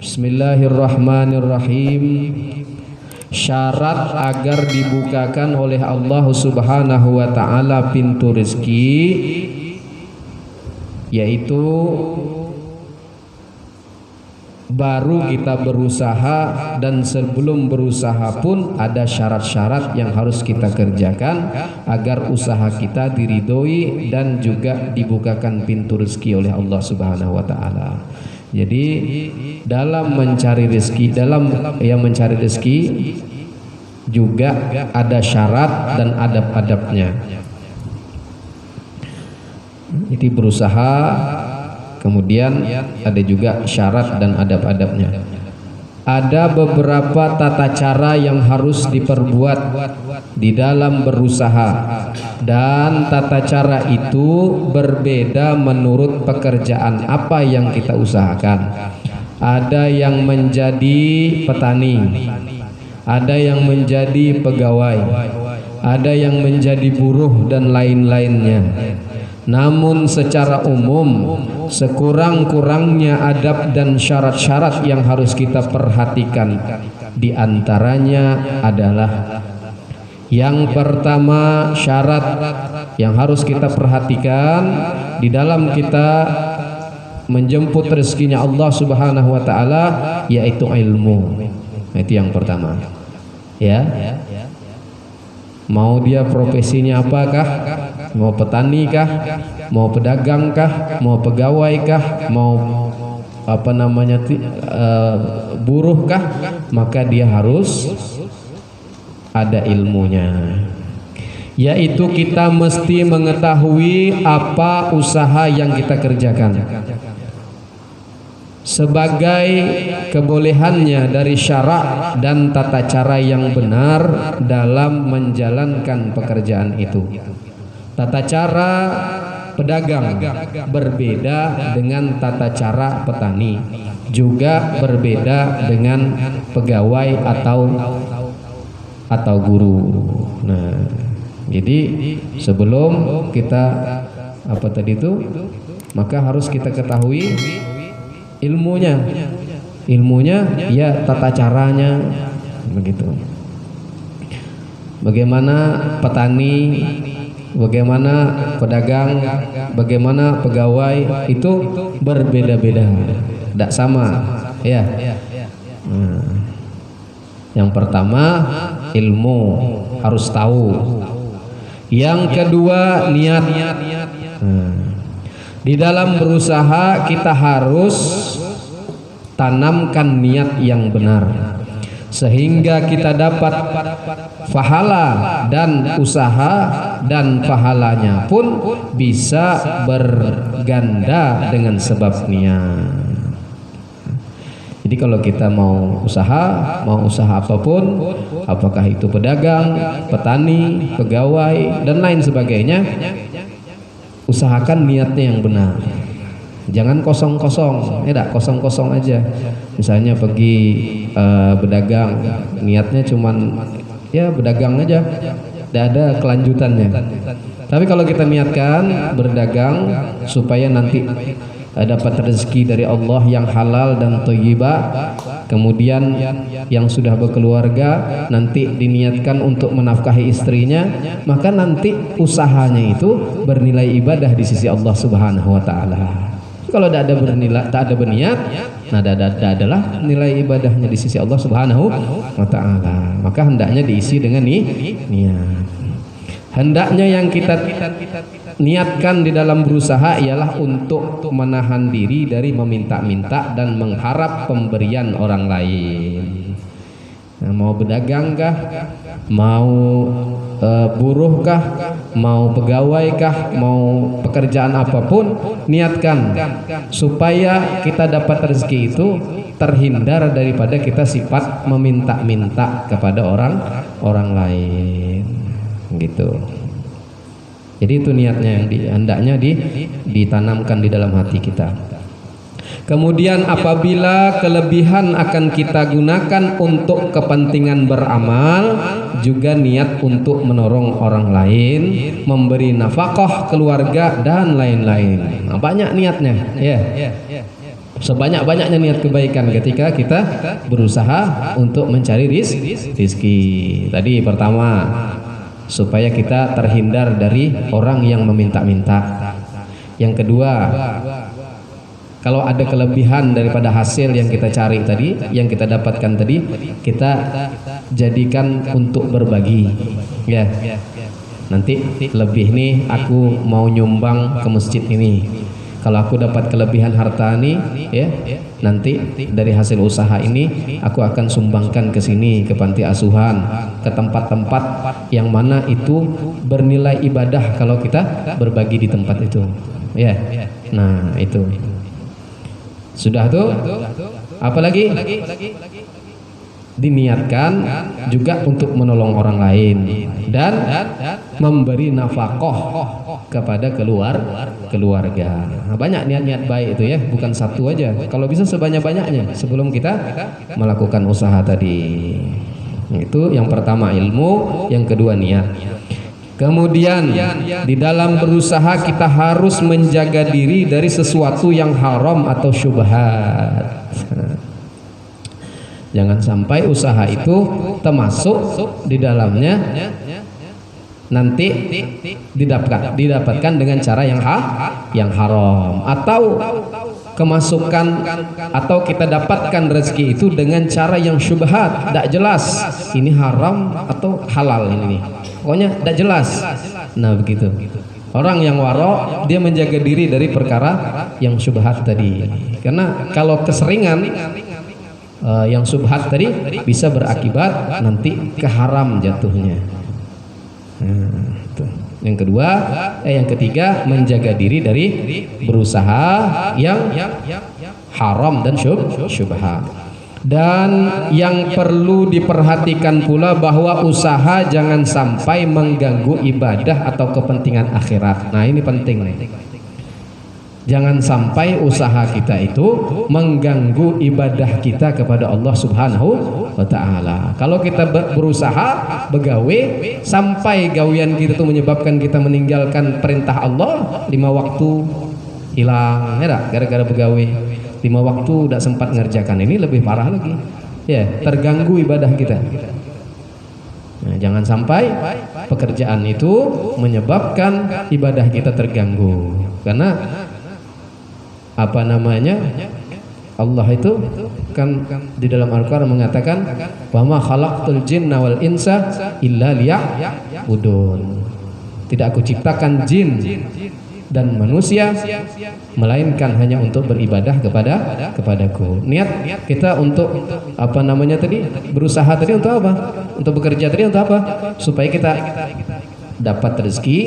Bismillahirrahmanirrahim. Syarat agar dibukakan oleh Allah Subhanahu wa taala pintu rezeki yaitu baru kita berusaha, dan sebelum berusaha pun ada syarat-syarat yang harus kita kerjakan agar usaha kita diridhoi dan juga dibukakan pintu rezeki oleh Allah Subhanahu wa taala. Jadi dalam mencari rezeki, mencari rezeki juga ada syarat dan adab-adabnya. Jadi berusaha, kemudian ada juga syarat dan adab-adabnya. Ada beberapa tata cara yang harus diperbuat di dalam berusaha, dan tata cara itu berbeda menurut pekerjaan apa yang kita usahakan. Ada yang menjadi petani, ada yang menjadi pegawai, ada yang menjadi buruh dan lain-lainnya. Namun secara umum, sekurang-kurangnya adab dan syarat-syarat yang harus kita perhatikan. Di antaranya adalah yang pertama, syarat yang harus kita perhatikan di dalam kita menjemput rezekinya Allah Subhanahu wa taala yaitu ilmu. Itu yang pertama. Ya. Mau dia profesinya apakah? Mau petani kah? Mau pedagang kah? Mau pegawai kah? Mau buruh kah? Maka dia harus ada ilmunya. Yaitu kita mesti mengetahui apa usaha yang kita kerjakan. Sebagai kebolehannya dari syarak dan tata cara yang benar dalam menjalankan pekerjaan itu. Tata cara pedagang berbeda dengan tata cara petani, juga berbeda dengan pegawai atau guru. Nah, jadi sebelum kita maka harus kita ketahui ilmunya ya, tata caranya begitu. Bagaimana petani, bagaimana pedagang, bagaimana pegawai itu berbeda-beda, tidak sama ya. Yang pertama ilmu, harus tahu. Yang kedua niat. Di dalam berusaha kita harus tanamkan niat yang benar, sehingga kita dapat pahala, dan usaha dan pahalanya pun bisa berganda dengan sebab niat. Jadi kalau kita mau usaha apapun, apakah itu pedagang, petani, pegawai dan lain sebagainya, usahakan niatnya yang benar. Jangan kosong-kosong, kosong-kosong aja. Misalnya pergi berdagang, niatnya cuman ya berdagang aja, tidak ada kelanjutannya. Tapi kalau kita niatkan berdagang supaya nanti dapat rezeki dari Allah yang halal dan thayyibah, kemudian yang sudah berkeluarga nanti diniatkan untuk menafkahi istrinya, maka nanti usahanya itu bernilai ibadah di sisi Allah Subhanahu wa taala. Kalau tidak ada berniat, tidak adalah nilai ibadahnya di sisi Allah Subhanahu wa taala. Maka hendaknya diisi dengan niat. Hendaknya yang kita niatkan di dalam berusaha ialah untuk menahan diri dari meminta-minta dan mengharap pemberian orang lain. Nah, mau berdagang kah, mau buruh kah, mau pegawai kah, mau pekerjaan apapun, niatkan supaya kita dapat rezeki itu terhindar daripada kita sifat meminta-minta kepada orang lain, gitu. Jadi itu niatnya yang hendaknya ditanamkan di dalam hati kita. Kemudian apabila kelebihan akan kita gunakan untuk kepentingan beramal, juga niat untuk menolong orang lain, memberi nafkah keluarga dan lain-lain. Nah, banyak niatnya, ya. Sebanyak-banyaknya niat kebaikan ketika kita berusaha untuk mencari rizki. Tadi pertama, supaya kita terhindar dari orang yang meminta-minta. Yang kedua, kalau ada kelebihan daripada hasil yang kita cari tadi, yang kita dapatkan tadi, kita jadikan untuk berbagi. Ya. Nanti lebih nih aku mau nyumbang ke masjid ini. Kalau aku dapat kelebihan harta nih, ya, nanti dari hasil usaha ini aku akan sumbangkan ke sini, ke panti asuhan, ke tempat-tempat yang mana itu bernilai ibadah kalau kita berbagi di tempat itu. Ya. Nah, itu. Sudah tuh. Apalagi diniatkan juga untuk menolong orang lain dan memberi nafkah kepada keluarga. Nah, banyak niat-niat baik itu ya, bukan satu aja. Kalau bisa sebanyak-banyaknya sebelum kita melakukan usaha tadi. Itu yang pertama ilmu, yang kedua niat. Kemudian di dalam berusaha kita harus menjaga diri dari sesuatu yang haram atau syubhat. Jangan sampai usaha itu termasuk di dalamnya nanti didapatkan dengan cara yang haram, atau kemasukan atau kita dapatkan rezeki itu dengan cara yang syubhat, tidak jelas ini haram atau halal ini. Pokoknya tidak jelas. Nah, begitu. Orang yang waro dia menjaga diri dari perkara yang syubhat tadi. Karena kalau keseringan yang subhat tadi bisa berakibat nanti ke haram jatuhnya. Yang kedua, yang ketiga menjaga diri dari berusaha yang haram dan syubhat. Dan yang perlu diperhatikan pula bahwa usaha jangan sampai mengganggu ibadah atau kepentingan akhirat. Nah, ini penting nih. Jangan sampai usaha kita itu mengganggu ibadah kita kepada Allah Subhanahu wa ta'ala. Kalau kita berusaha begawe sampai gawian kita itu menyebabkan kita meninggalkan perintah Allah, 5 waktu hilang, ya, gara-gara begawe 5 waktu tidak sempat ngerjakan, ini lebih parah lagi. Ya, terganggu ibadah kita. Nah, jangan sampai pekerjaan itu menyebabkan ibadah kita terganggu. Karena apa namanya, Allah itu kan di dalam Al-Quran mengatakan wa ma khalaqtul jinna wal insa illa liya'budun. Tidak aku ciptakan jin dan manusia melainkan hanya untuk beribadah kepadaku. Niat kita untuk apa namanya tadi, berusaha tadi untuk apa? Untuk bekerja tadi untuk apa? Supaya kita dapat rezeki,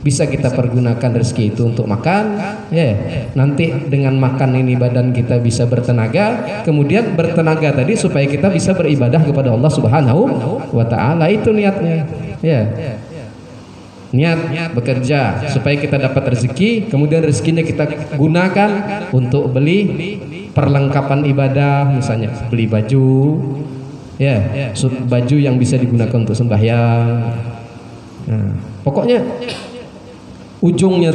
bisa kita pergunakan rezeki itu untuk makan, ya. Nanti dengan makan ini badan kita bisa bertenaga, kemudian bertenaga tadi supaya kita bisa beribadah kepada Allah Subhanahu wa ta'ala. Itu niatnya, ya. Niat bekerja supaya kita dapat rezeki, kemudian rezekinya kita gunakan untuk beli perlengkapan ibadah, misalnya beli baju, ya, baju yang bisa digunakan untuk sembahyang. Nah, pokoknya ujungnya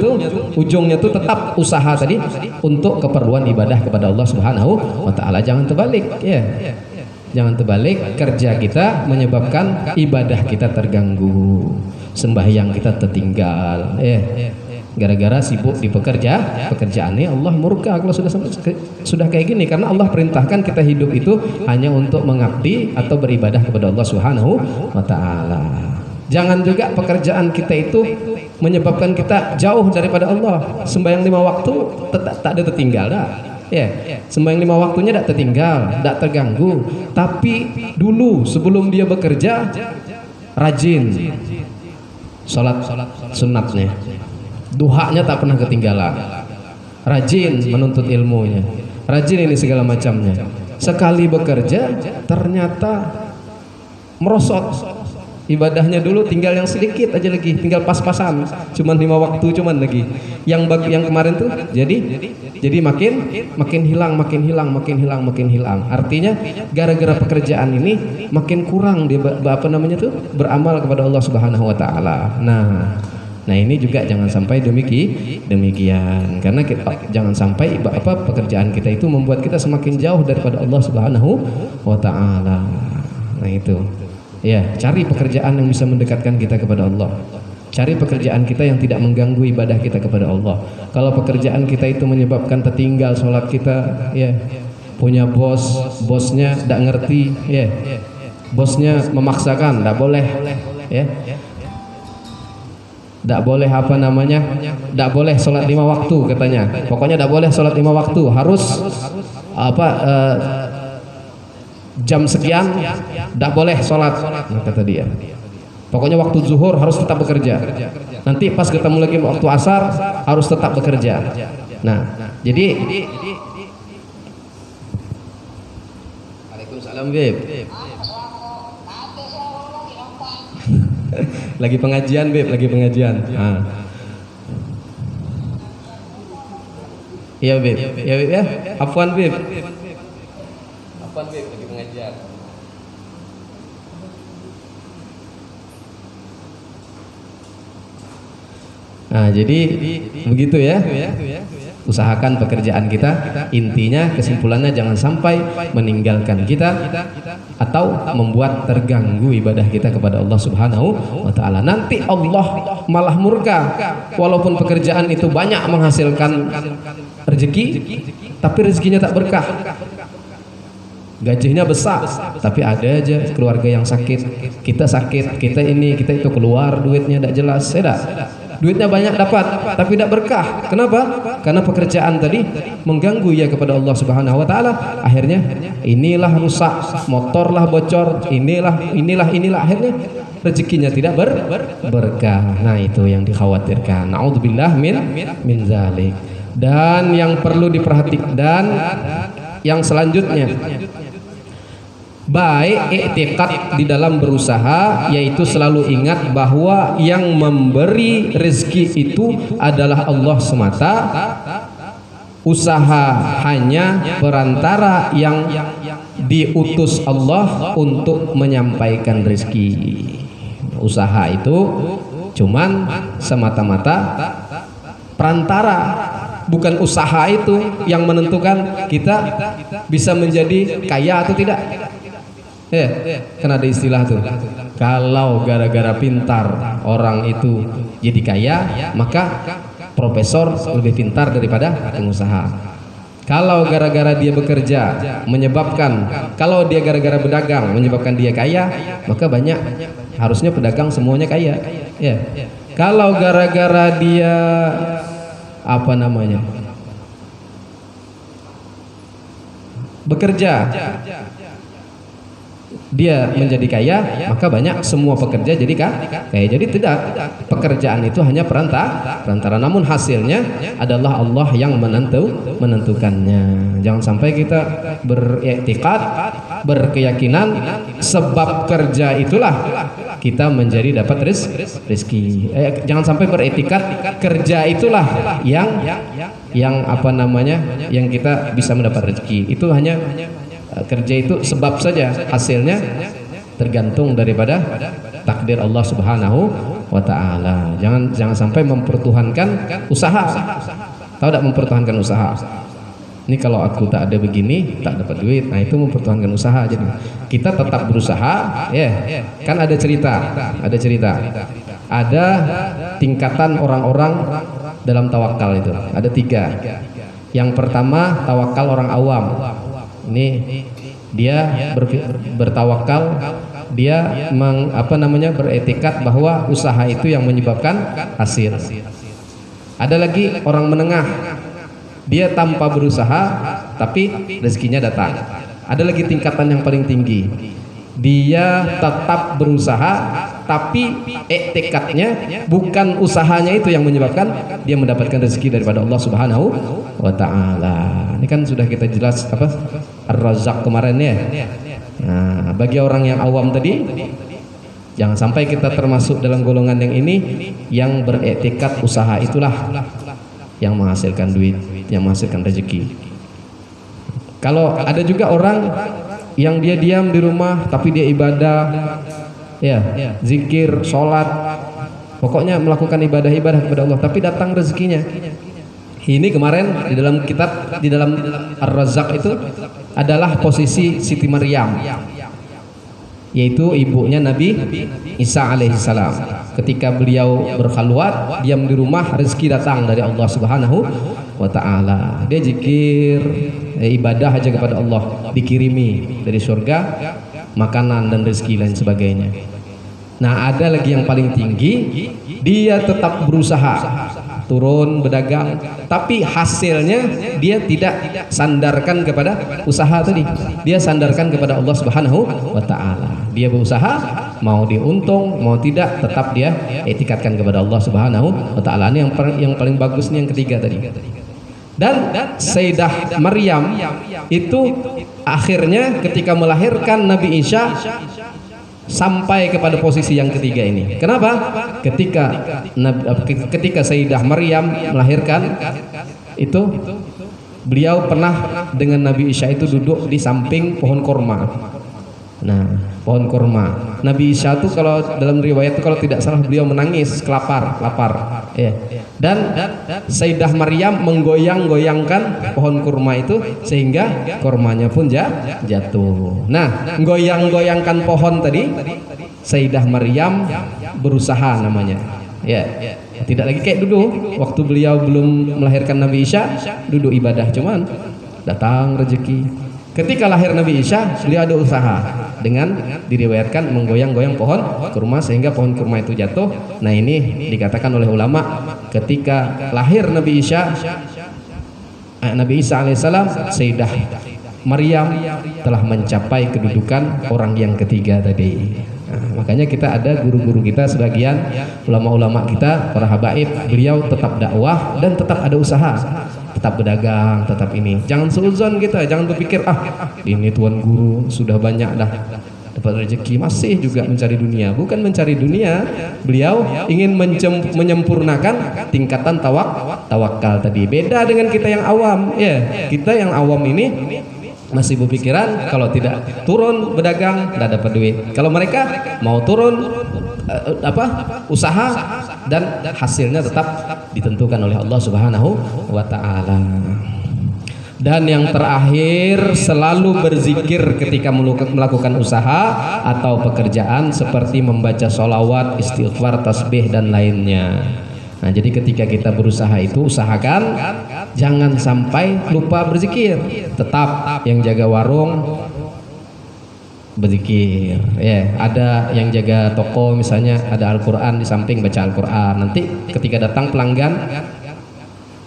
tuh tetap usaha tadi untuk keperluan ibadah kepada Allah Subhanahu wa ta'ala. Jangan terbalik, ya. Jangan terbalik, kerja kita menyebabkan ibadah kita terganggu, sembahyang kita tertinggal, gara-gara sibuk di pekerjaannya Allah murka kalau sudah kayak gini. Karena Allah perintahkan kita hidup itu hanya untuk mengabdi atau beribadah kepada Allah Subhanahu wa ta'ala. Jangan juga pekerjaan kita itu menyebabkan kita jauh daripada Allah. Sembahyang 5 waktu tak ada tertinggal dah. Ya, sembahyang 5 waktunya tidak tertinggal, tidak terganggu. Tapi dulu sebelum dia bekerja rajin sholat sunatnya, duhanya tak pernah ketinggalan, rajin menuntut ilmunya, rajin ini segala macamnya. Sekali bekerja ternyata merosot ibadahnya. Dulu tinggal yang sedikit aja lagi, tinggal pas-pasan, cuman 5 waktu cuman lagi. Yang kemarin tuh jadi makin hilang. Artinya gara-gara pekerjaan ini makin kurang dia beramal kepada Allah Subhanahu wa ta'ala. Nah, Nah ini juga jangan sampai demikian, karena kita, jangan sampai pekerjaan kita itu membuat kita semakin jauh daripada Allah Subhanahu wa Ta'ala. Nah itu ya, cari pekerjaan yang bisa mendekatkan kita kepada Allah. Cari pekerjaan kita yang tidak mengganggu ibadah kita kepada Allah. Kalau pekerjaan kita itu menyebabkan tertinggal sholat kita, ya, punya bosnya tidak ngerti, ya, bosnya memaksakan, tidak boleh, ya, tidak boleh tidak boleh sholat 5 waktu katanya. Pokoknya tidak boleh sholat 5 waktu, harus jam sekian tidak boleh sholat, kata dia. Pokoknya waktu zuhur harus tetap bekerja. Nanti pas ketemu lagi waktu asar harus tetap bekerja. Nah, jadi Waalaikumsalam, Beb. Lagi pengajian, Beb, lagi pengajian. Iya, Beb. Ya, Beb ya. Afwan, Beb. Afwan, Beb, lagi pengajian. Nah, jadi begitu ya. Usahakan pekerjaan kita, intinya kesimpulannya jangan sampai meninggalkan kita atau membuat terganggu ibadah kita kepada Allah Subhanahu wa Ta'ala. Nanti Allah malah murka, walaupun pekerjaan itu banyak menghasilkan rezeki, tapi rezekinya tak berkah. Gajinya besar, tapi ada aja keluarga yang sakit. Kita sakit, kita itu keluar duitnya tidak jelas, duitnya banyak dapat tapi tidak berkah. Kenapa? Karena pekerjaan tadi mengganggu ya kepada Allah Subhanahu wa Ta'ala. Akhirnya inilah rusak, motorlah bocor, inilah akhirnya rezekinya tidak berkah. Nah, itu yang dikhawatirkan. Naudzubillah min zalik. Dan yang perlu diperhatikan, dan yang selanjutnya, baik i'tiqad di dalam berusaha, yaitu selalu ingat bahwa yang memberi rezeki itu adalah Allah semata. Usaha hanya perantara yang diutus Allah untuk menyampaikan rezeki. Usaha itu cuman semata-mata perantara, bukan usaha itu yang menentukan kita bisa menjadi kaya atau tidak. Kan ada istilah tuh, kalau gara-gara pintar orang itu jadi kaya, maka profesor lebih pintar daripada pengusaha. Kalau gara-gara dia bekerja menyebabkan, kalau dia gara-gara berdagang menyebabkan dia kaya, maka harusnya pedagang semuanya kaya. Kalau gara-gara dia bekerja dia menjadi kaya, maka semua pekerja jadi kaya. Jadi tidak, pekerjaan itu hanya perantara, namun hasilnya adalah Allah yang menentukannya. Jangan sampai kita beriktikad, berkeyakinan sebab kerja itulah kita menjadi dapat rezeki. Jangan sampai beriktikad kerja itulah yang yang kita bisa mendapat rezeki. Itu hanya kerja itu sebab saja, hasilnya tergantung daripada takdir Allah Subhanahu wa Ta'ala. Jangan sampai mempertuhankan usaha. Tahu tidak mempertuhankan usaha? Ini kalau aku tak ada begini, tak dapat duit. Nah, itu mempertuhankan usaha. Jadi kita tetap berusaha, kan ada cerita. Ada tingkatan orang-orang dalam tawakal itu. Ada 3. Yang pertama tawakal orang awam. Ini dia bertawakal, dia beretikat bahwa usaha itu yang menyebabkan hasil. Ada lagi orang menengah, dia tanpa berusaha tapi rezekinya datang. Ada lagi tingkatan yang paling tinggi, dia tetap berusaha tapi etikatnya bukan usahanya itu yang menyebabkan dia mendapatkan rezeki daripada Allah Subhanahu wa Ta'ala. Ini kan sudah kita jelas Ar-Razzaq kemarin ya. Nah, bagi orang yang awam tadi, jangan sampai kita termasuk dalam golongan yang ini, yang beretikat usaha itulah yang menghasilkan duit, yang menghasilkan rezeki. Kalau ada juga orang yang dia diam di rumah tapi dia ibadah, zikir, sholat, Pokoknya melakukan ibadah-ibadah kepada Allah, tapi datang rezekinya. Ini kemarin di dalam kitab, di dalam Ar-Razzaq itu adalah posisi Siti Maryam, yaitu ibunya Nabi Isa alaihissalam. Ketika beliau berkhalwat, diam di rumah, rezeki datang dari Allah Subhanahu wa taala. Dia zikir, ibadah aja kepada Allah, dikirimi dari surga makanan dan rezeki lain sebagainya. Nah, ada lagi yang paling tinggi, dia tetap berusaha turun berdagang, tapi hasilnya dia tidak sandarkan kepada usaha tadi, dia sandarkan kepada Allah Subhanahu wa taala. Dia berusaha, mau diuntung mau tidak, tetap dia etikatkan kepada Allah Subhanahu wa taala. Ini yang paling bagus nih, yang ketiga tadi. Dan Sayyidah Maryam itu akhirnya ketika melahirkan Nabi Isa sampai kepada posisi yang ketiga ini. Kenapa? Ketika Sayyidah Maryam melahirkan itu, beliau pernah dengan Nabi Isa itu duduk di samping pohon korma. Nah, pohon korma. Nabi Isa itu kalau dalam riwayat itu kalau tidak salah beliau menangis, lapar. Ya. Dan Sayyidah Maryam menggoyang-goyangkan pohon kurma itu sehingga kormanya pun jatuh. Nah, goyang-goyangkan pohon tadi Sayyidah Maryam berusaha namanya. Ya. Tidak lagi kayak dulu waktu beliau belum melahirkan Nabi Isa, duduk ibadah, cuman datang rezeki. Ketika lahir Nabi Isa, beliau ada usaha dengan diriwayatkan menggoyang-goyang pohon kurma sehingga pohon kurma itu jatuh. Nah, ini dikatakan oleh ulama, ketika lahir Nabi Isa alaihissalam, Sayyidah Maryam telah mencapai kedudukan orang yang ketiga tadi. Nah, makanya kita ada guru-guru kita, sebagian ulama-ulama kita, para habaib, beliau tetap dakwah dan tetap ada usaha, tetap berdagang, tetap ini. Jangan seuzon kita, jangan berpikir ini tuan guru sudah banyak dah dapat rezeki, masih juga mencari dunia. Bukan mencari dunia, beliau ingin menyempurnakan tingkatan tawakal tadi. Beda dengan kita yang awam, ya. Kita yang awam ini masih berpikiran kalau tidak turun berdagang tidak dapat duit. Kalau mereka mau turun usaha dan hasilnya tetap ditentukan oleh Allah Subhanahu wa taala. Dan yang terakhir, selalu berzikir ketika melakukan usaha atau pekerjaan seperti membaca sholawat, istighfar, tasbih dan lainnya. Nah, jadi ketika kita berusaha itu, usahakan jangan sampai lupa berzikir. Tetap yang jaga warung berzikir, ya. Ada yang jaga toko misalnya, ada Al-Quran di samping, baca Al-Quran. Nanti ketika datang pelanggan,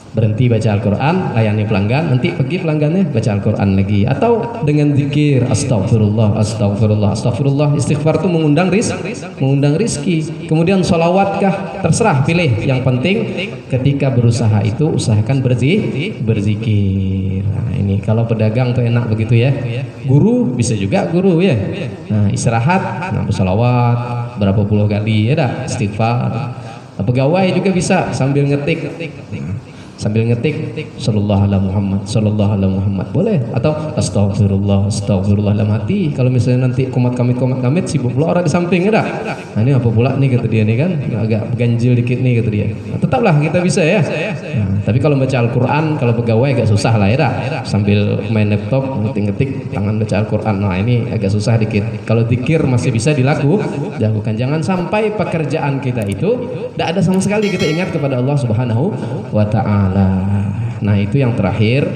berhenti baca Al-Quran, layani pelanggan, nanti pergi pelanggannya baca Al-Quran lagi. Atau dengan zikir astagfirullah, astagfirullah, astagfirullah. Istighfar itu mengundang rizki. Kemudian sholawat terserah, pilih. Yang penting ketika berusaha itu usahakan berzikir. Nah, ini kalau pedagang tuh enak begitu ya. Guru bisa juga guru ya. Nah, istirahat, sholawat berapa puluh kali ya dah, istighfar. Pegawai juga bisa sambil ngetik. Sallallahu alaihi Muhammad, sallallahu alaihi Muhammad, boleh. Atau astagfirullah dalam hati. Kalau misalnya nanti komat kamit sibuk pula orang di samping ya dah. Nah, ini apa pula nih kata dia nih kan, agak ganjil dikit nih kata dia. Nah, tetaplah kita bisa ya. Nah, tapi kalau baca Al-Quran, kalau pegawai agak susah lah ya dah. Sambil main laptop ngetik tangan baca Al-Quran, nah ini agak susah dikit. Kalau zikir masih bisa dilakukan. Jangan sampai pekerjaan kita itu tidak ada sama sekali kita ingat kepada Allah Subhanahu wa ta'ala. Nah, itu yang terakhir,